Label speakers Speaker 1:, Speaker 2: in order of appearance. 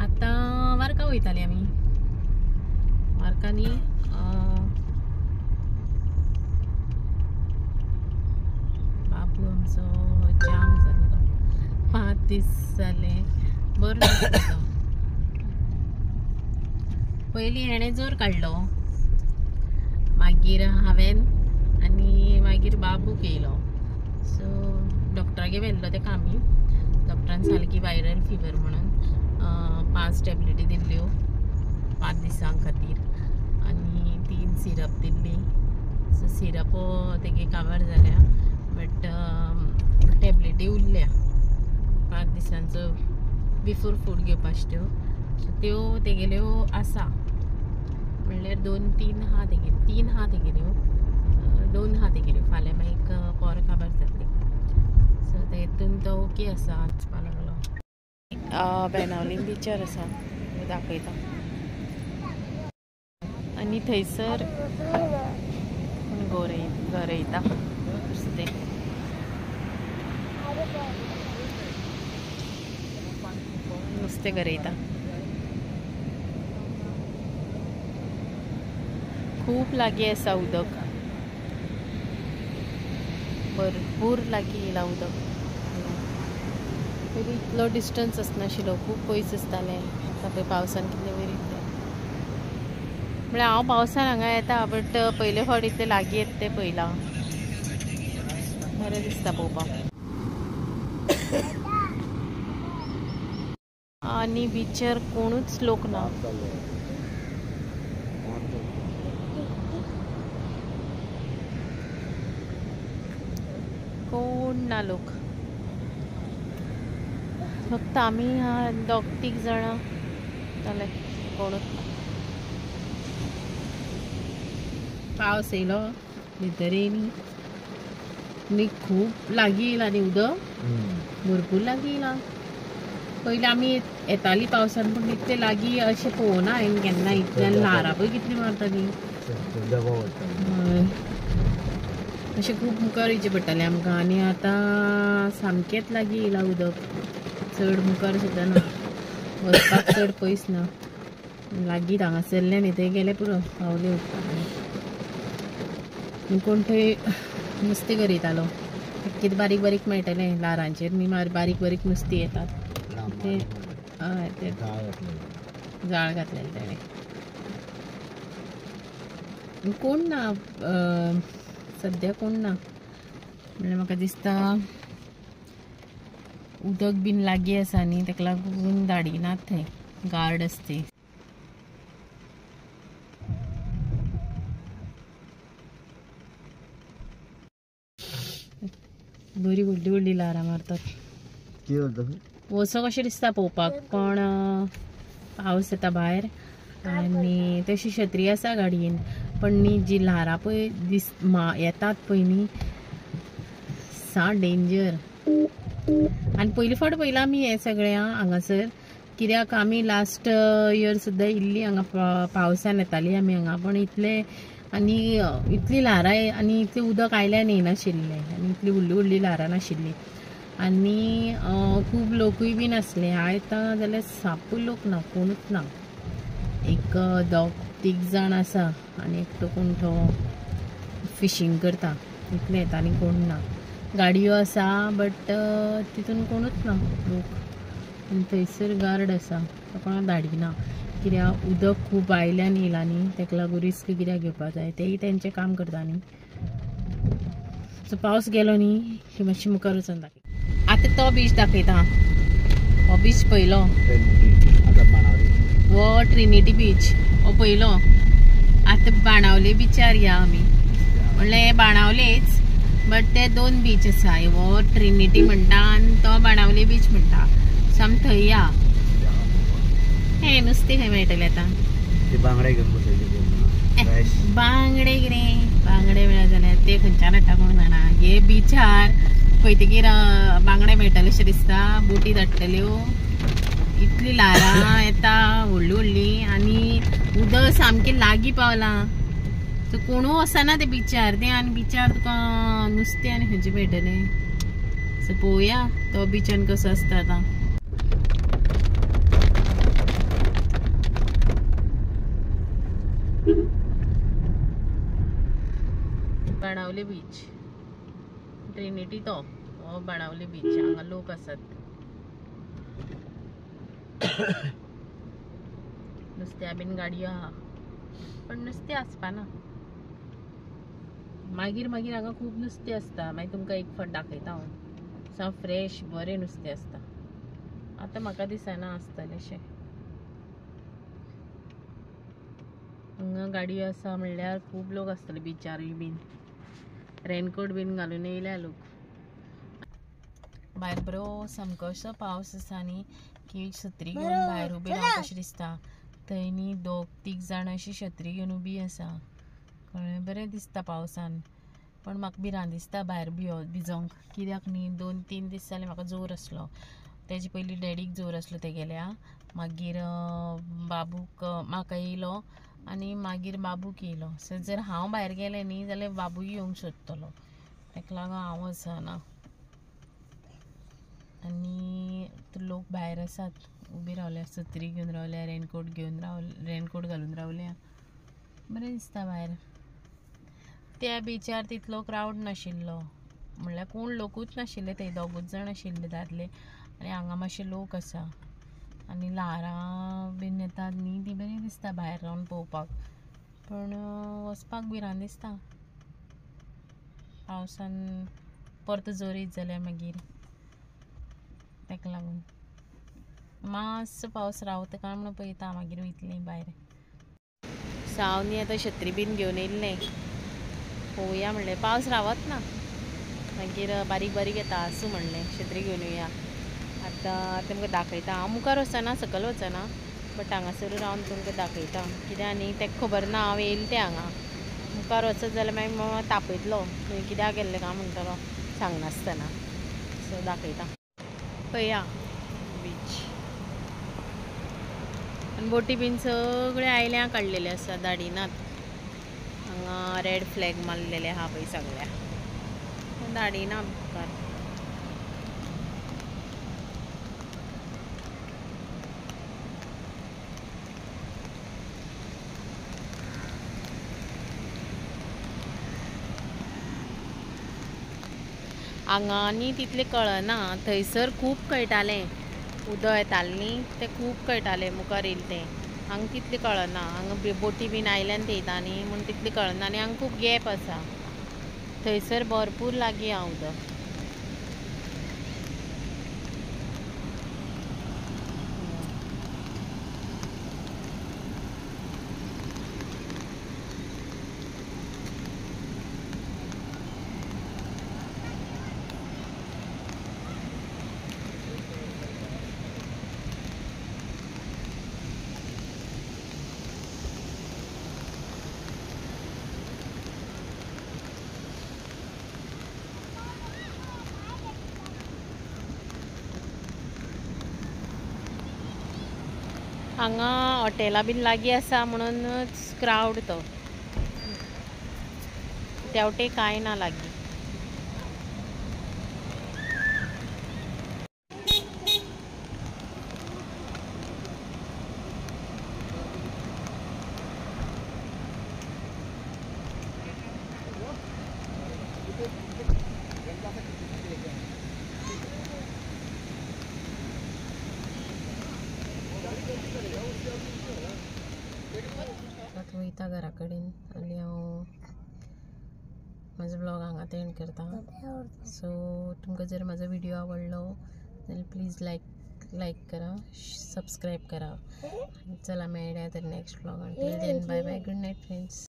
Speaker 1: आता वारका वयताली आमी वारकांनी बाबू आमचो जाम जालो 5 दीस जाले बरो दिसता पयली हेणे जोर काडलो मागीर हांवें आनी मागीर बाबूक येयलो सो डॉक्टरागे व्हेल्लो तेका आमी डॉक्टरान सांगलें की वायरल फिवर म्हणून 5 टॅबलेटी दिल्ल्यो 5 दिसां खातीर आनी 3 सिरप दिल्ली सो सिरप तेगे काबार जाल्या बट टॅबलेटी उरल्या 5 दिसांचो बिफोर फूड घेवपाच्यो त्यो सो त्यो तेगेल्यो आसा म्हणल्यार 2-3 हा तेगेल्यो 3 हा तेगेल्यो 2 हा तेगेल्यो फाल्यां मागीर पोर काबार जातली सो तेतून तो ओके आसा वचपा लागलो बेनावली बिचार आसा दाखयता आनी थंयसर गरयता नुस्तें नुस्तें गरयता खूब लागीं आसा उदक भरपूर लागीं येयला उदक पयलीं इतलो डिस्टन्स आसनाशिल्लो खूब पयस आसतालें आतां पळय पावसान कितलें वयर येतलें म्हळ्यार हांव पावसान हांगा येता बट पयले फावट इतले लागीं येता तें पयलां बरें दिसता पळोवपाक आनी बिचार कोणूच लोक ना कोण ना लोक फक्त आमी 2-3 जाणां जाले कोणूच ना पावस येयलो भितर येयली आनी खूब लागीं येयला न्ही उदक भरपूर लागीं येयला पयलीं आमी येतालीं पावसान पूण इतले लागीं अशें पळोवना हांवें केन्ना इतल्यान ल्हारां पळय कितलीं मारतालीं अशें खूब मुखार वयचें पडटालें आमकां आनी आतां सामकेंच लागीं येयला उदक चड मुखार सुद्दां ना वचपाक चड पयस ना लागीं हांगासरल्यान न्ही थंय गेले पुरो पावले वचपाक कोण थंय नुस्तें गरयतालो कितें बारीक बारीक मेळटलें ल्हारांचेर न्ही बारीक बारीक नुस्तीं येतात ते हय ते जाळ घातलेलें तेणें कोण ना सद्या कोण ना म्हणल्यार म्हाका दिसता उदक बीन लागीं आसा न्ही तेका लागून धाडिनात थंय गार्ड आसता बरी व्हडली व्हडली ल्हारां मारतात वचो कशें दिसता पळोवपाक पण पावस येता भायर आनी तशी छत्री आसा गाडयेन पण न्ही जी ल्हारां पळय येतात पळय न्ही सा डेंजर आनी पयली फावट पयलां आमी हें सगळें हांगासर कित्याक आमी लास्ट इयर सुद्दां इल्ली हांगा पावसान येतालीं आमी हांगा पण इतले आनी इतली ल्हारां आनी इतलें उदक आयल्यान येयनाशिल्लें आनी इतली व्हडली व्हडली ल्हारां नाशिल्लीं आनी खूब लोकूय बीन आसले आयता जाल्यार साप्पूय लोक ना कोणूच ना एक 2-3 जाण आसा आनी एकटो कोण तो फिशींग करता इतलें येता आनी कोण ना गाडयो आसा बट तितून कोणूच ना लोक आनी थंयसर गार्ड आसा तो कोणाक धाडिना कित्याक उदक खूब आयल्यान येयला न्ही तेका लागून रिस्क कित्याक घेवपा जाय तेय तेंचें काम करता न्ही सो पावस गेलो न्ही की मातशें मुखार वचून दाखय आतां तो बीच दाखयता हो बीच पयलो वो ट्रिनिटी बीच हो पयलो आतां बाणावले बिचार या आमी म्हणल्यार हे बाणावलेच बट ते 2 बीच आसा हो ट्रिनिटी म्हणटा आनी तो बाणावले बीच म्हणटा सो आमी थंय या हे नुस्तें खंय मेळटलें आतां बांगडे कितें बांगडे मेळत जाल्यार ते खंयच्यान हाडटा कोण जाणा हे बिचार पळयतकीर बांगडे मेळटले अशें दिसता बोटी धाडटल्यो इतली ल्हारां येता व्हडली व्हडली आनी उदक सामकें लागीं पावलां सो कोणू वचना ते बिचार ते आनी बिचार तुका नुस्तें आनी खंयचें मेळटलें सो पळोवया तो बिचान कसो आसता आतां बाणावले बीच, ट्रिनिटी तो हो बाणावले बीच. हांगा लोक असत. नुस्त्या बीन गाडयो आहा, पण नुस्तें आसपा ना. मागीर हांगा खूब नुस्तें आसता. मागीर तुमकां एक फावट दाखयता हांव. सा फ्रेश बरें नुस्तें आसता. आतां म्हाका दिसना आसतलेशें. हांगा गाडयो आसा म्हणल्यार खूब लोक आसतले बिचारूय बीन. रेनकोट बीन घालून येयल्या लोक. भायर बरो सामको असो पावस आसा न्ही की छत्री घेवन भायर उबी रावप कशें दिसता. थंय न्ही 2-3 जाण अशी छत्री घेवन उबी आसा. कळ्ळें, बरें दिसता पावसान. पण म्हाका भिरांत दिसता भायर भिजोंक. कित्याक न्ही 2-3 दीस जाले म्हाका जोर आसलो. तेजे पयलीं डॅडीक जोर आसलो, ते गेल्या. मागीर बाबूक म्हाका येयलो आनी मागीर बाबूक येयलो. सो जर हांव भायर गेलें न्ही जाल्यार बाबूय येवंक सोदतलो. ताका लागून हांव वचना. आनी लोक भायर आसात उबी रावल्या, छत्री घेवन रावल्या, रेनकोट घालून रावल्या. बरें दिसता भायर. त्या बिचार तितलो क्रावड नाशिल्लो, म्हणल्यार कोण लोकूच नाशिल्ले. थंय 2 जाण आशिल्ले दादले. आनी हांगा मातशे लोक आसा. आनी ल्हारां बीन येतात न्ही, ती बरी दिसता भायर रावन पळोवपाक. पण वचपाक भिरांत दिसता पावसान. परत जोर येत जाल्यार मागीर. ताका लागून मातसो पावस रावता काय म्हणून पळयता, मागीर वयतलीं भायर. हांव न्ही आतां छत्री बीन घेवन येयल्लें. पळोवया म्हणलें, पावस रावत ना. मागीर बारीक बारीक येता, आसूं म्हणलें छत्री घेवन येवया. आतां तुमकां दाखयता. हांव मुखार वचना, सकयल वचना, बट हांगासर रावन तुमकां दाखयता. कित्याक न्ही ताका खबर ना हांव येयलें तें हांगा. मुखार वचत जाल्यार मागीर मामा तापयतलो, थंय कित्याक गेल्लें काय म्हणटलो सांगनासतना. सो दाखयता. पळया बीच. आनी बोटी बीन सगळे आयल्या काडलेले आसा, धाडिनात. हांगा रेड फ्लॅग मारलेले आहा पळय सगळ्या. धाडिना मुखार. हांगा न्ही तितलें कळना. थंयसर खूब कळटालें. उदक येतालें न्ही, तें खूब कळटालें मुखार येयलें तें. हांगा तितलें कळना. हांगा बोटी बीन आयल्यान थेयता न्ही म्हूण तितलें कळना. आनी हांगा खूब गॅप आसा. थंयसर भरपूर लागीं आहा उदक. हांगा हॉटेलां बीन लागीं आसा म्हणूनच क्रावड तो. तेवटें कांय ना लागीं. आतां वयता घरा कडेन आनी हांव म्हाजो ब्लॉग हांगाच एंड करता. सो तुमकां जर म्हाजो व्हिडिओ आवडलो जाल्यार प्लीज लायक करा, सबस्क्रायब करा. चला मेळया तर नेक्स्ट ब्लॉगान. Till then bye bye, good night friends.